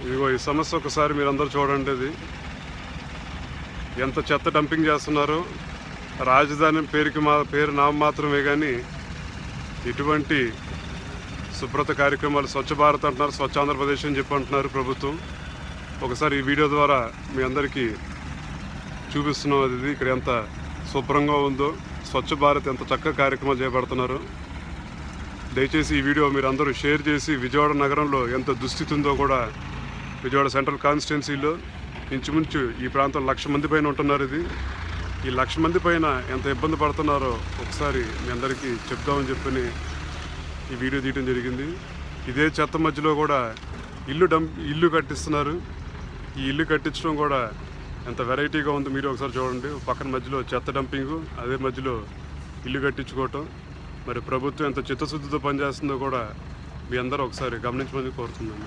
ఇదిగో ఈ సమస్య ఒకసారి మీరందరూ చూడండి. ఇది ఎంత చెత్త డంపింగ్ చేస్తున్నారు. రాజధాని పేరు నామమాత్రమే కానీ ఇటువంటి శుభ్రత కార్యక్రమాలు స్వచ్ఛ భారత్ అంటున్నారు, స్వచ్ఛ ఆంధ్రప్రదేశ్ అని చెప్పి అంటున్నారు ప్రభుత్వం. ఒకసారి ఈ వీడియో ద్వారా మీ అందరికీ చూపిస్తున్నాం. అది ఇక్కడ ఎంత శుభ్రంగా ఉందో, స్వచ్ఛ భారత్ ఎంత చక్కగా కార్యక్రమాలు చేపడుతున్నారు. దయచేసి ఈ వీడియో మీరు అందరూ షేర్ చేసి విజయవాడ నగరంలో ఎంత దుస్థితి ఉందో కూడా, విజయవాడ సెంట్రల్ కాన్స్టిట్యున్సీలో ఇంచుమించు ఈ ప్రాంతం 1,00,000 మంది పైన ఉంటున్నారు. ఈ 1,00,000 మంది పైన ఎంత ఇబ్బంది పడుతున్నారో ఒకసారి మీ అందరికీ చెప్దామని చెప్పని ఈ వీడియో తీయడం జరిగింది. ఇదే చెత్త మధ్యలో కూడా ఇల్లు కట్టిస్తున్నారు. ఈ ఇల్లు కట్టించడం కూడా ఎంత వెరైటీగా ఉందో మీరు ఒకసారి చూడండి. పక్కన మధ్యలో చెత్త డంపింగు, అదే మధ్యలో ఇల్లు కట్టించుకోవటం. మరి ప్రభుత్వం ఎంత చిత్తశుద్ధితో పనిచేస్తుందో కూడా మీ అందరూ ఒకసారి గమనించమని కోరుతున్నాను.